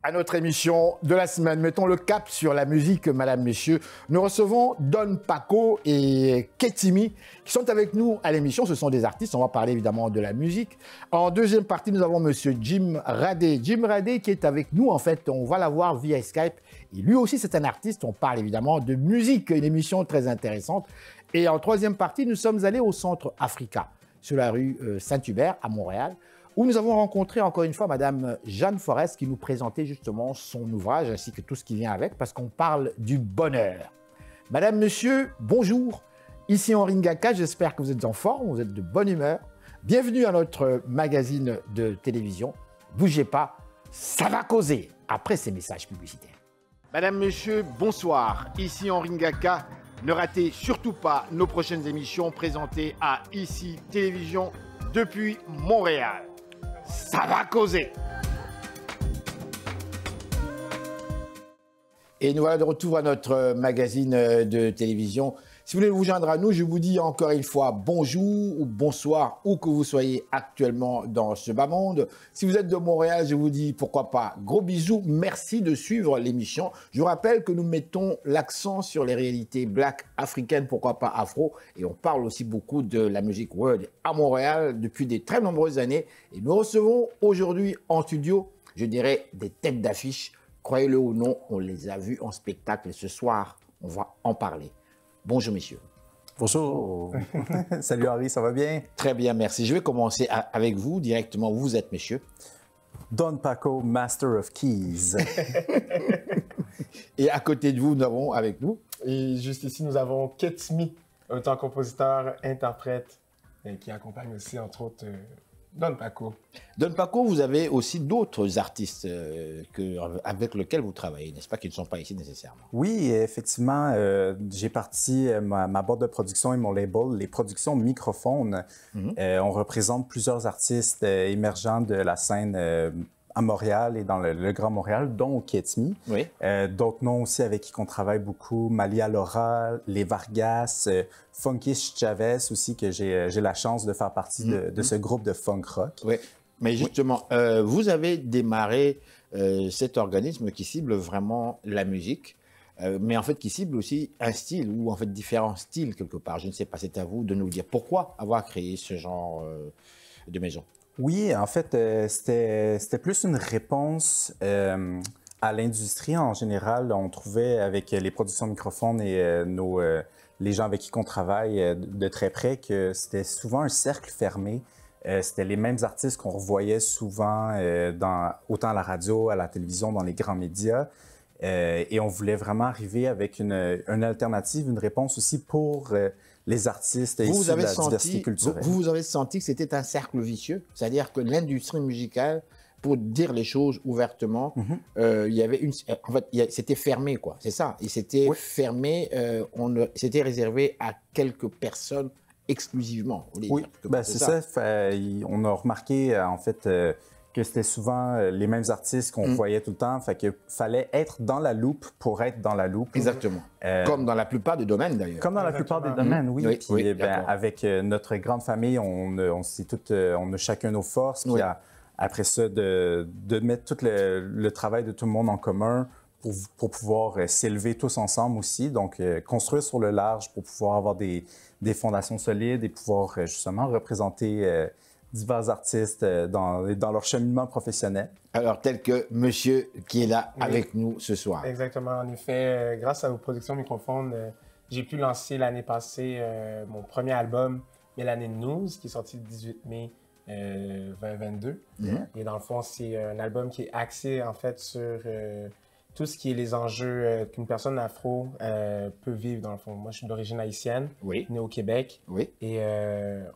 à notre émission de la semaine. Mettons le cap sur la musique, madame, messieurs. Nous recevons Don Paco et Ketimi qui sont avec nous à l'émission. Ce sont des artistes, on va parler évidemment de la musique. En deuxième partie, nous avons monsieur Jim Radé. Jim Radé qui est avec nous, en fait, on va la voir via Skype. Et lui aussi, c'est un artiste, on parle évidemment de musique, une émission très intéressante. Et en troisième partie, nous sommes allés au Centre Africa, sur la rue Saint-Hubert à Montréal, où nous avons rencontré encore une fois Madame Jeanne Forest qui nous présentait justement son ouvrage ainsi que tout ce qui vient avec parce qu'on parle du bonheur. Madame, monsieur, bonjour. Ici Henri Ngaka, j'espère que vous êtes en forme, vous êtes de bonne humeur. Bienvenue à notre magazine de télévision. Bougez pas, ça va causer après ces messages publicitaires. Madame, monsieur, bonsoir. Ici Henri Ngaka. Ne ratez surtout pas nos prochaines émissions présentées à ICI Télévision depuis Montréal. Ça va causer. Et nous voilà de retour à notre magazine de télévision. Si vous voulez vous joindre à nous, je vous dis encore une fois bonjour ou bonsoir, où que vous soyez actuellement dans ce bas monde. Si vous êtes de Montréal, je vous dis pourquoi pas gros bisous. Merci de suivre l'émission. Je vous rappelle que nous mettons l'accent sur les réalités black, africaines, pourquoi pas afro. Et on parle aussi beaucoup de la musique world à Montréal depuis de très nombreuses années. Et nous recevons aujourd'hui en studio, je dirais, des têtes d'affiche. Croyez-le ou non, on les a vus en spectacle et ce soir, on va en parler. Bonjour, messieurs. Bonjour. Salut Henri, ça va bien? Très bien, merci. Je vais commencer avec vous directement. Vous êtes, messieurs. Don Paco, Master of Keys. Et à côté de vous, nous avons avec nous. Et juste ici, nous avons Ketimi, auteur-compositeur, interprète, qui accompagne aussi, entre autres, Don Paco. Don Paco, vous avez aussi d'autres artistes avec lesquels vous travaillez, n'est-ce pas, qui ne sont pas ici nécessairement? Oui, effectivement, j'ai parti ma boîte de production et mon label, les productions Microphone. On représente plusieurs artistes émergents de la scène à Montréal et dans le Grand Montréal, dont Ketimi. Oui. D'autres noms aussi avec qui on travaille beaucoup, Malia Laura, Les Vargas, Funky Chavez aussi, que j'ai la chance de faire partie de ce groupe de funk rock. Oui, mais justement, vous avez démarré cet organisme qui cible vraiment la musique, mais en fait qui cible aussi un style ou en fait différents styles quelque part. Je ne sais pas, c'est à vous de nous dire pourquoi avoir créé ce genre de maison. Oui, en fait, c'était plus une réponse à l'industrie en général. On trouvait avec les productions Microphone et les gens avec qui on travaille de très près que c'était souvent un cercle fermé. C'était les mêmes artistes qu'on revoyait souvent autant à la radio, à la télévision, dans les grands médias. Et on voulait vraiment arriver avec une alternative, une réponse aussi pour les artistes issus de la diversité culturelle. Vous avez senti que c'était un cercle vicieux, c'est-à-dire que l'industrie musicale, pour dire les choses ouvertement, il y avait en fait, c'était fermé, quoi. C'est ça. Et c'était fermé, c'était réservé à quelques personnes exclusivement. Oui, ben, c'est ça. On a remarqué, en fait, que c'était souvent les mêmes artistes qu'on voyait tout le temps. Fait qu'il fallait être dans la loupe pour être dans la loupe. Exactement. Comme dans la plupart des domaines, d'ailleurs. Comme dans la plupart des domaines, oui. Oui, Puis, oui, avec notre grande famille, on a chacun nos forces. Puis après ça, de mettre tout le travail de tout le monde en commun pour pouvoir s'élever tous ensemble aussi. Donc, construire sur le large pour pouvoir avoir des fondations solides et pouvoir justement représenter divers artistes dans leur cheminement professionnel. Alors, tel que monsieur qui est là avec nous ce soir. Exactement. En effet, grâce à vos productions Microphone, j'ai pu lancer l'année passée mon premier album, Melanin News, qui est sorti le 18 mai 2022. Et dans le fond, c'est un album qui est axé en fait sur tout ce qui est les enjeux qu'une personne afro peut vivre dans le fond. Moi, je suis d'origine haïtienne, né au Québec. Et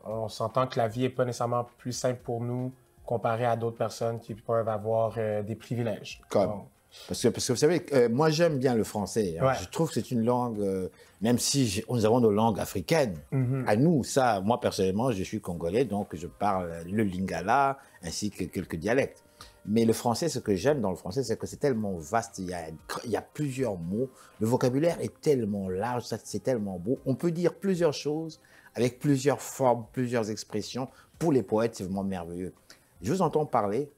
on s'entend que la vie n'est pas nécessairement plus simple pour nous comparé à d'autres personnes qui peuvent avoir des privilèges. Parce que vous savez, moi j'aime bien le français. Hein. Je trouve que c'est une langue, même si nous avons nos langues africaines, à nous, ça, moi personnellement, je suis congolais, donc je parle le lingala ainsi que quelques dialectes. Mais le français, ce que j'aime dans le français, c'est que c'est tellement vaste, il y a plusieurs mots, le vocabulaire est tellement large, c'est tellement beau. On peut dire plusieurs choses avec plusieurs formes, plusieurs expressions. Pour les poètes, c'est vraiment merveilleux. Je vous entends parler,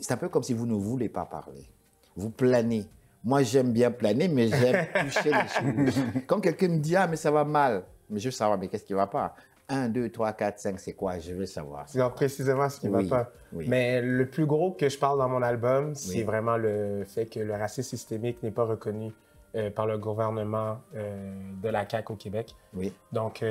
c'est un peu comme si vous ne voulez pas parler. vous planez. Moi, j'aime bien planer, mais j'aime toucher les choses. Quand quelqu'un me dit, ah, mais ça va mal, mais je veux savoir, mais qu'est-ce qui ne va pas? 1, 2, 3, 4, 5, c'est quoi? Je veux savoir. C'est précisément ce qui ne va pas. Oui. Mais le plus gros que je parle dans mon album, c'est vraiment le fait que le racisme systémique n'est pas reconnu par le gouvernement de la CAQ au Québec. Oui. Donc,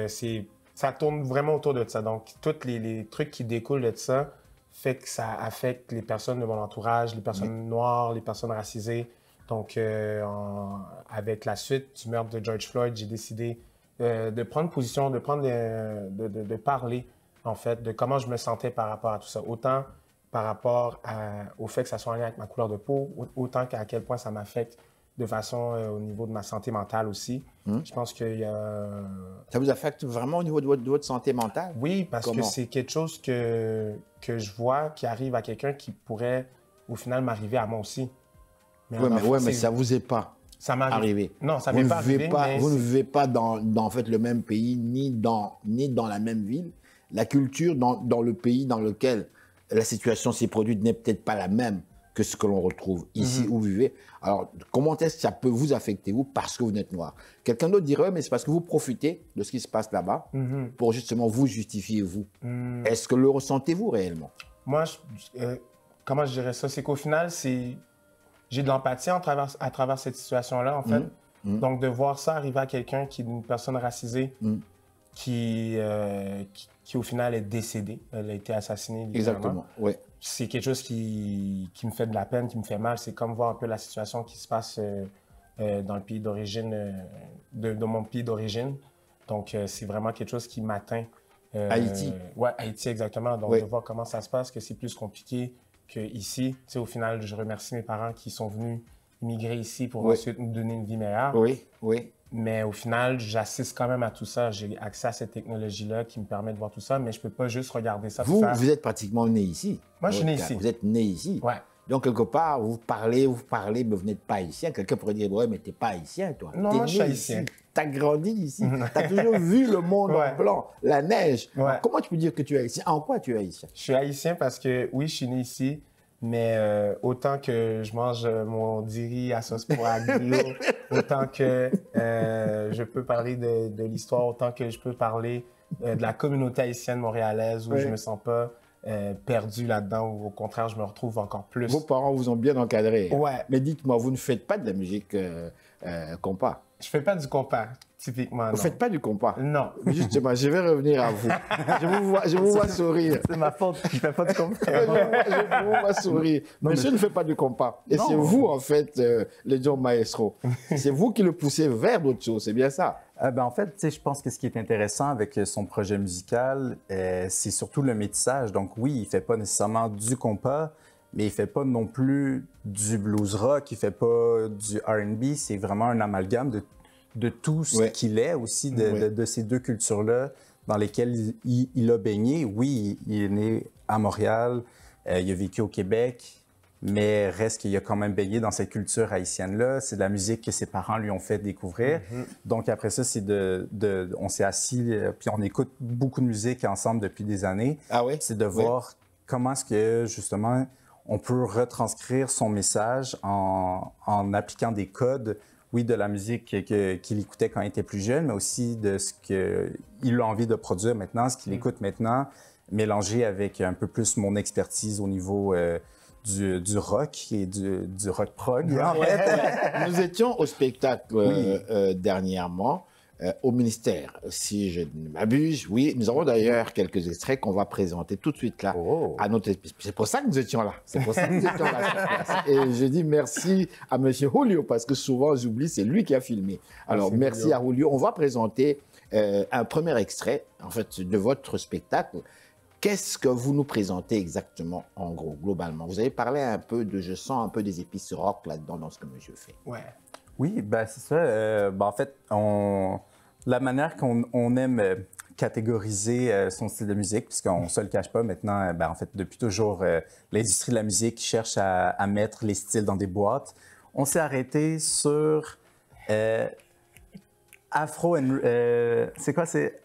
ça tourne vraiment autour de ça. Donc, tous les trucs qui découlent de ça fait que ça affecte les personnes de mon entourage, les personnes noires, les personnes racisées. Donc, avec la suite du meurtre de George Floyd, j'ai décidé de prendre position, de parler, en fait, de comment je me sentais par rapport à tout ça. Autant par rapport au fait que ça soit en lien avec ma couleur de peau, autant qu'à quel point ça m'affecte de façon au niveau de ma santé mentale aussi. Je pense qu'il y a... Ça vous affecte vraiment au niveau de votre santé mentale? Oui, parce que c'est quelque chose que je vois qui arrive à quelqu'un qui pourrait, au final, m'arriver à moi aussi. Mais ça ne vous est pas arrivé. Non, ça ne m'est pas arrivé. Vous ne vivez pas dans en fait, le même pays, ni dans la même ville. La culture dans le pays dans lequel la situation s'est produite n'est peut-être pas la même que ce que l'on retrouve ici où vous vivez. Alors, comment est-ce que ça peut vous affecter, vous, parce que vous êtes noir? Quelqu'un d'autre dirait, mais c'est parce que vous profitez de ce qui se passe là-bas pour justement vous justifier, vous. Est-ce que le ressentez-vous réellement? Moi, comment je dirais ça? C'est qu'au final, j'ai de l'empathie à travers cette situation-là, en fait. Donc, de voir ça arriver à quelqu'un qui est une personne racisée, qui, au final, est décédée. Elle a été assassinée, littéralement. Exactement, oui. C'est quelque chose qui me fait de la peine, qui me fait mal. C'est comme voir un peu la situation qui se passe dans le pays d'origine, de mon pays d'origine. Donc, c'est vraiment quelque chose qui m'atteint. Haïti. Oui, Haïti, exactement. Donc, de voir comment ça se passe, que c'est plus compliqué qu'ici. Tu sais, au final, je remercie mes parents qui sont venus immigrer ici pour ensuite nous donner une vie meilleure. Oui, oui. Mais au final, j'assiste quand même à tout ça. J'ai accès à cette technologie-là qui me permet de voir tout ça, mais je ne peux pas juste regarder ça. Vous êtes pratiquement né ici. Moi, je suis né ici. Vous êtes né ici. Ouais. Donc, quelque part, vous parlez, mais vous n'êtes pas haïtien. Quelqu'un pourrait dire, ouais, mais tu n'es pas haïtien, toi. Non, moi, je suis haïtien. Tu as grandi ici. Tu as toujours vu le monde en blanc, la neige. Ouais. Alors, comment tu peux dire que tu es haïtien? En quoi tu es haïtien? Je suis haïtien parce que, oui, je suis né ici. Mais autant que je mange mon diri à sauce poire aglio, autant que je peux parler de l'histoire, autant que je peux parler de la communauté haïtienne montréalaise où je me sens pas perdu là-dedans, où au contraire, je me retrouve encore plus. Vos parents vous ont bien encadré. Ouais. Mais dites-moi, vous ne faites pas de la musique compas? Je fais pas du compas, typiquement. Vous ne faites pas du compas? Non. Justement, je vais revenir à vous. Je vous vois sourire. C'est ma faute, je ne fais pas du compas. Je vous vois sourire. Monsieur ne fait pas du compas. Et c'est vous, en fait, le John Maestro. C'est vous qui le poussez vers d'autres choses, c'est bien ça? En fait, je pense que ce qui est intéressant avec son projet musical, c'est surtout le métissage. Donc oui, il ne fait pas nécessairement du compas, mais il ne fait pas non plus du blues rock, il ne fait pas du R&B. C'est vraiment un amalgame de tout ce qu'il est aussi, de ces deux cultures-là dans lesquelles il a baigné. Oui, il est né à Montréal, il a vécu au Québec, mais reste qu'il a quand même baigné dans cette culture haïtienne-là. C'est de la musique que ses parents lui ont fait découvrir. Donc après ça, on s'est assis, puis on écoute beaucoup de musique ensemble depuis des années. Ah oui? C'est de voir comment est-ce que, justement, on peut retranscrire son message en appliquant des codes, oui, de la musique qu'il écoutait quand il était plus jeune, mais aussi de ce qu'il a envie de produire maintenant, ce qu'il écoute maintenant, mélangé avec un peu plus mon expertise au niveau du rock et du rock prog. En fait. Nous étions au spectacle dernièrement au ministère, si je ne m'abuse. Oui, nous avons d'ailleurs quelques extraits qu'on va présenter tout de suite là. À notre... C'est pour ça que nous étions là. C'est pour ça que nous étions là sur place. Et je dis merci à M. Julio parce que souvent j'oublie, c'est lui qui a filmé. Alors merci à Julio. On va présenter un premier extrait en fait de votre spectacle. Qu'est-ce que vous nous présentez exactement, en gros, globalement? Vous avez parlé un peu je sens un peu des épices rock là-dedans dans ce que monsieur fait. Ouais. Oui, ben c'est ça. En fait, la manière qu'on aime catégoriser son style de musique, puisqu'on ne se le cache pas maintenant, en fait, depuis toujours, l'industrie de la musique cherche à mettre les styles dans des boîtes. On s'est arrêté sur Afro and... c'est quoi? C'est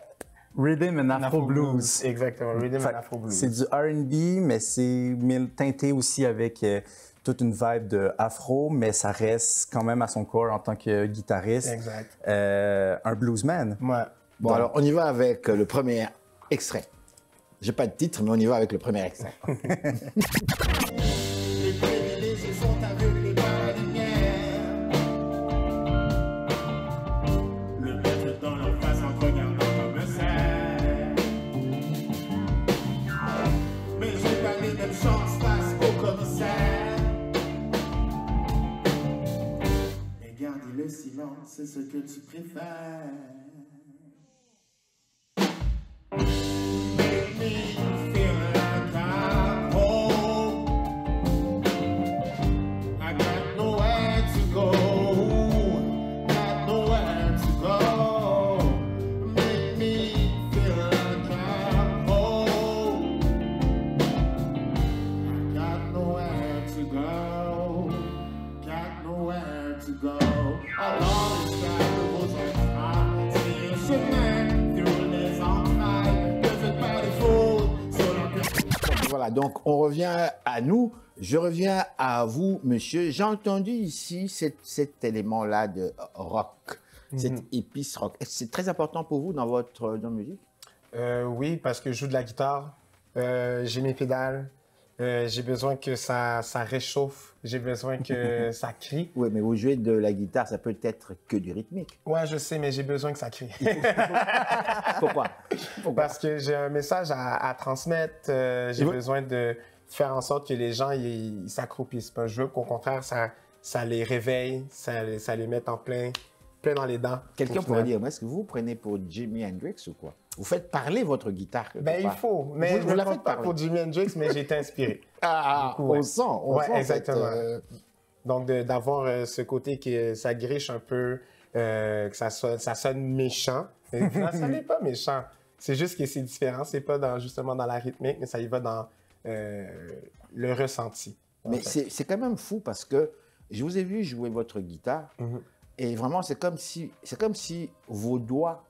Rhythm and Afro Blues. Exactement, Rhythm and Afro Blues. C'est du R&B, mais c'est teinté aussi avec toute une vibe de afro, mais ça reste quand même à son corps en tant que guitariste. Exact. Un bluesman. Ouais. Bon, alors, on y va avec le premier extrait. J'ai pas de titre, mais on y va avec le premier extrait. Les privilégiés sont aveuglés par la lumière. Le mettre dans leur face en te regardant comme ça. Mais j'ai pas les mêmes chances face au commissaire. Et garder le silence, c'est ce que tu préfères. Make me feel like I'm home. I got nowhere to go. Got nowhere to go. Make me feel like I'm home. I got nowhere to go. Got nowhere to go. Alors, j'espère que vos enfants, c'est un chemin through les entrailles. Ne faites pas les fautes sur leur cœur. Voilà, donc on revient à nous. Je reviens à vous, monsieur. J'ai entendu ici cet élément-là de rock, cette épice rock. Est-ce que c'est très important pour vous dans votre musique? Oui, parce que je joue de la guitare, j'ai mes pédales, j'ai besoin que ça réchauffe, j'ai besoin que ça crie. Oui, mais vous jouez de la guitare, ça peut être que du rythmique. Ouais, je sais, mais j'ai besoin que ça crie. Pourquoi? Parce que j'ai un message à transmettre, j'ai besoin de faire en sorte que les gens ils s'accroupissent pas. Je veux qu'au contraire, ça les réveille, ça les mette en plein dans les dents. Quelqu'un Au pourrait final. dire, mais est-ce que vous prenez pour Jimi Hendrix ou quoi? Vous faites parler votre guitare. quelque Ben, il part. faut, mais Vous je ne la le faites compte pas parler. pour Jimi Hendrix, mais j'ai été inspiré. Ah, Du coup, ouais. on sent, on Ouais, sent exactement. cette, Donc, d'avoir ce côté que ça griche un peu, que ça sonne méchant. Et finalement, ça n'est pas méchant. C'est juste que c'est différent. C'est pas justement dans la rythmique, mais ça y va dans le ressenti. en Mais fait. c'est quand même fou parce que je vous ai vu jouer votre guitare Mhm. et vraiment c'est comme si vos doigts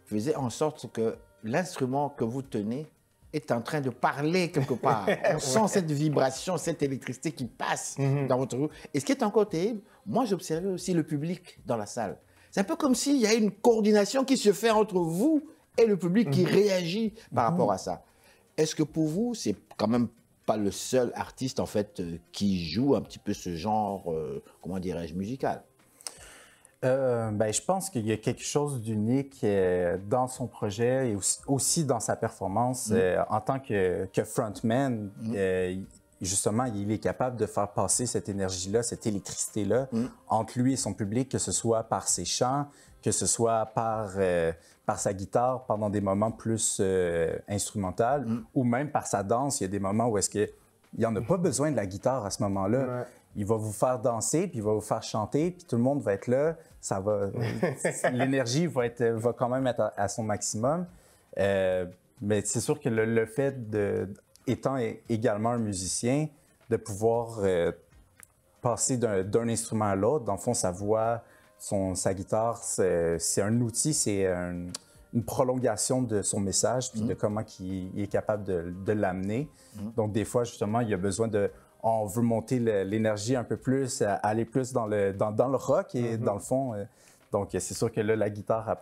faisaient en sorte que l'instrument que vous tenez est en train de parler quelque part. On sent cette vibration, cette électricité qui passe dans votre roue. Et ce qui est encore terrible, moi j'observais aussi le public dans la salle. C'est un peu comme s'il y a une coordination qui se fait entre vous et le public qui réagit par rapport à ça. Est-ce que pour vous, c'est quand même pas le seul artiste en fait qui joue un petit peu ce genre, comment dirais-je, musical? Ben, je pense qu'il y a quelque chose d'unique dans son projet et aussi dans sa performance. En tant que frontman, justement, il est capable de faire passer cette énergie-là, cette électricité-là entre lui et son public, que ce soit par ses chants, que ce soit par sa guitare pendant des moments plus instrumentaux ou même par sa danse. Il y a des moments où il n'y en a pas besoin de la guitare à ce moment-là. Ouais. Il va vous faire danser, puis il va vous faire chanter, puis tout le monde va être là. Ça va, l'énergie va quand même être à son maximum. Mais c'est sûr que le fait étant également un musicien, de pouvoir passer d'un instrument à l'autre, dans le fond, sa voix, sa guitare, c'est un outil, c'est une prolongation de son message, puis de comment il est capable de l'amener. Donc, des fois, justement, il y a besoin on veut monter l'énergie un peu plus, aller plus dans le rock et dans le fond. Donc, c'est sûr que là, la guitare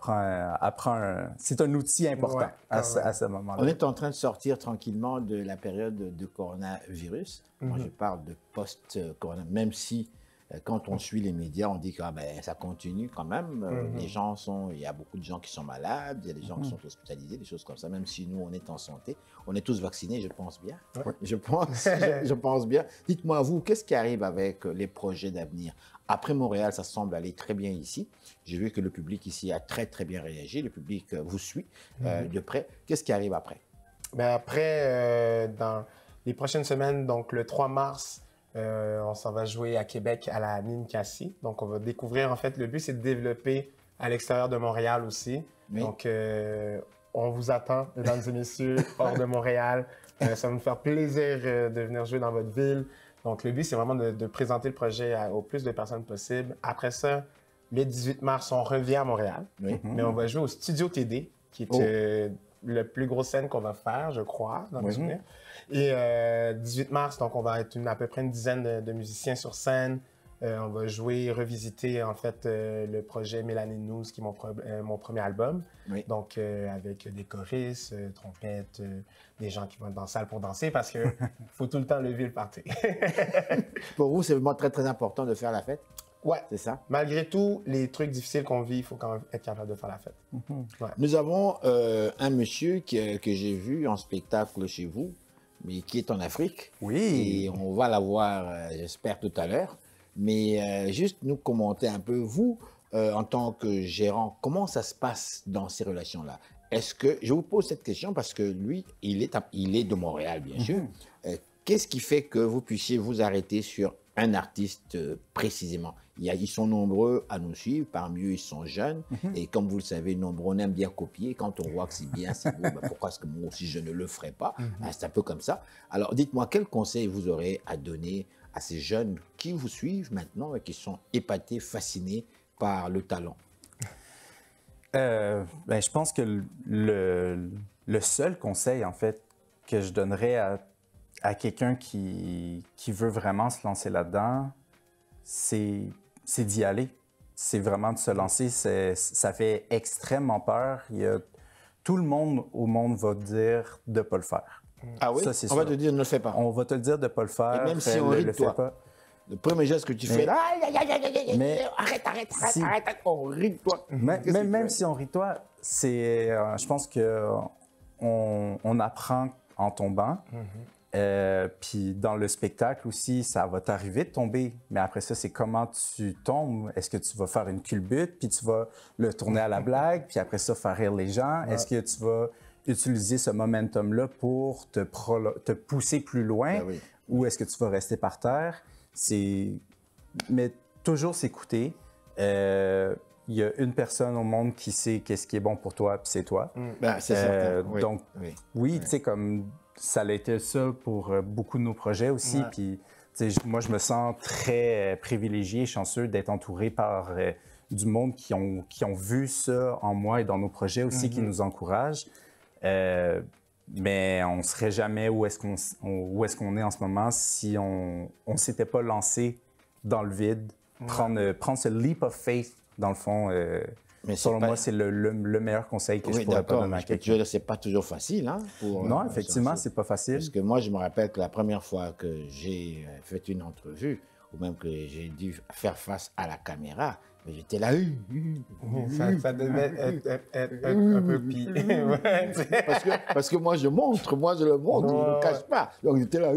c'est un outil important Ouais, à ce moment-là. On est en train de sortir tranquillement de la période de coronavirus. Moi, je parle de post-corona, même si quand on suit les médias, on dit que ça continue quand même. Il y a beaucoup de gens qui sont malades, il y a des gens qui sont hospitalisés, des choses comme ça. Même si nous, on est en santé, on est tous vaccinés, je pense bien. Ouais. Je pense bien. Dites-moi, vous, qu'est-ce qui arrive avec les projets d'avenir? Après Montréal, ça semble aller très bien ici. J'ai vu que le public ici a très, très bien réagi. Le public vous suit de près. Qu'est-ce qui arrive après? Ben après, dans les prochaines semaines, donc le 3 mars, on s'en va jouer à Québec à la Ninkasi. Donc, on va découvrir, en fait, le but, c'est de développer à l'extérieur de Montréal aussi. Oui. Donc, on vous attend, mesdames et messieurs, hors de Montréal. Ça va nous faire plaisir de venir jouer dans votre ville. Donc, le but, c'est vraiment de présenter le projet au plus de personnes possible. Après ça, le 18 mars, on revient à Montréal. Oui. Mais on va jouer au Studio TD, qui est le plus gros scène qu'on va faire, je crois, dans mes souvenirs. Et 18 mars, donc on va être à peu près une dizaine de musiciens sur scène. On va jouer, revisiter en fait le projet Mélanine News, qui est mon premier album. Oui. Donc avec des choristes, trompettes, des gens qui vont être dans la salle pour danser parce que faut tout le temps lever le party. Pour vous, c'est vraiment très, très important de faire la fête? Ouais. C'est ça? Malgré tout, les trucs difficiles qu'on vit, il faut quand même être capable de faire la fête. Ouais. Nous avons un monsieur que j'ai vu en spectacle chez vous, mais qui est en Afrique. Oui. Et on va la voir, j'espère, tout à l'heure. Mais juste nous commenter un peu, vous, en tant que gérant, comment ça se passe dans ces relations-là? Est-ce que, je vous pose cette question parce que lui, il est de Montréal, bien sûr. Qu'est-ce qui fait que vous puissiez vous arrêter sur un artiste précisément? Ils sont nombreux à nous suivre, parmi eux, ils sont jeunes. Et comme vous le savez, nombreux, on aime bien copier. Quand on voit que c'est bien, c'est beau, ben pourquoi est-ce que moi aussi je ne le ferais pas? C'est un peu comme ça. Alors, dites-moi, quel conseil vous aurez à donner à ces jeunes qui vous suivent maintenant et qui sont épatés, fascinés par le talent? Ben, je pense que le seul conseil, en fait, que je donnerais à quelqu'un qui veut vraiment se lancer là-dedans, c'est d'y aller. C'est vraiment de se lancer. Ça fait extrêmement peur. Tout le monde au monde va te dire de ne pas le faire. Ah oui? Ça, c'est on va sûr. te dire ne le fais pas. On va te le dire de ne pas le faire. Et même si on rit de le fais toi. pas. Le premier geste que tu fais là, Mais arrête, si- on rit de toi. Même si on rit de toi, je pense qu'on apprend en tombant. Puis dans le spectacle aussi, ça va t'arriver de tomber. Mais après ça, c'est comment tu tombes. Est-ce que tu vas faire une culbute, puis tu vas le tourner à la blague, puis après ça, faire rire les gens? Est-ce que tu vas utiliser ce momentum-là pour te pousser plus loin? Ben oui. Ou est-ce que tu vas rester par terre? Mais toujours s'écouter. Il y a une personne au monde qui sait qu'est-ce qui est bon pour toi, puis c'est toi. Ben, c'est certain. Oui. Donc, oui, tu sais, comme ça a été ça pour beaucoup de nos projets aussi. Puis, tu sais, moi, je me sens très privilégié, chanceux d'être entouré par du monde qui ont vu ça en moi et dans nos projets aussi, qui nous encouragent. Mais on ne serait jamais où est-ce qu'on est en ce moment si on ne s'était pas lancé dans le vide, prendre ce leap of faith, dans le fond. Mais selon moi, c'est le meilleur conseil que je pourrais pas donner à quelqu'un. C'est pas toujours facile. Hein, non, effectivement, c'est pas facile. Parce que moi, je me rappelle que la première fois que j'ai fait une entrevue, ou même que j'ai dû faire face à la caméra, j'étais là. Ça devait être un peu pire. parce que moi, je le montre, je le ne cache pas. Donc, j'étais là.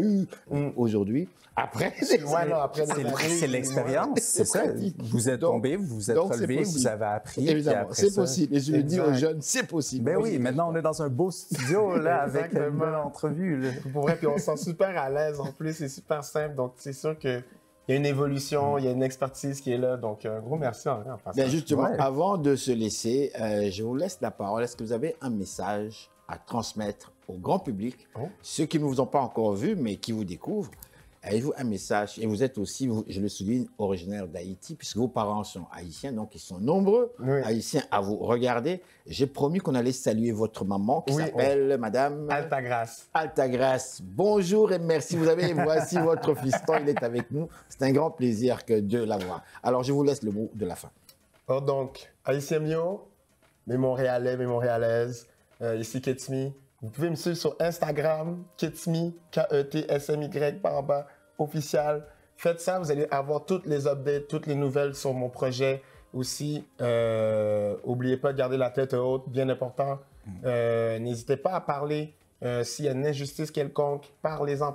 Aujourd'hui, après, c'est l'expérience, c'est ça. Vous êtes tombé, vous vous êtes relevé, vous avez appris. Évidemment, c'est possible. Et je le dis aux jeunes, c'est possible. Ben oui, maintenant, on est dans un beau studio, là, avec une bonne entrevue. Pour vrai, puis on se sent super à l'aise en plus, c'est super simple. Donc, c'est sûr que il y a une évolution, il y a une expertise qui est là. Donc, un gros merci en passant. Bien, justement, avant de se laisser, je vous laisse la parole. Est-ce que vous avez un message à transmettre au grand public, ceux qui ne vous ont pas encore vu, mais qui vous découvrent? Avez-vous un message? Et vous êtes aussi, je le souligne, originaire d'Haïti, puisque vos parents sont haïtiens, donc ils sont nombreux haïtiens à vous regarder. J'ai promis qu'on allait saluer votre maman, qui s'appelle Madame Altagrace. Altagrace, bonjour et merci. Voici votre fiston, il est avec nous. C'est un grand plaisir de l'avoir. Alors, je vous laisse le mot de la fin. Donc, Haïtien Mio, mes Montréalais, mes Montréalaises, ici Ketimi. Vous pouvez me suivre sur Instagram, Ketimi, K-E-T-S-M-Y, par en bas, officiel. Faites ça, vous allez avoir toutes les updates, toutes les nouvelles sur mon projet. Aussi, n'oubliez pas de garder la tête haute, bien important. N'hésitez pas à parler. S'il y a une injustice quelconque, parlez-en.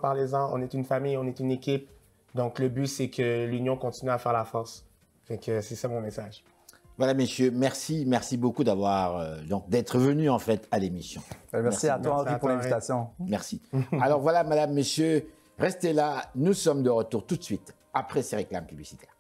On est une famille, on est une équipe. Donc, le but, c'est que l'union continue à faire la force. Fait que c'est ça mon message. Voilà, messieurs, merci beaucoup d'être venus en fait à l'émission. Merci à toi, Henri, pour l'invitation. Merci. Alors voilà, madame, messieurs, restez là. Nous sommes de retour tout de suite après ces réclames publicitaires.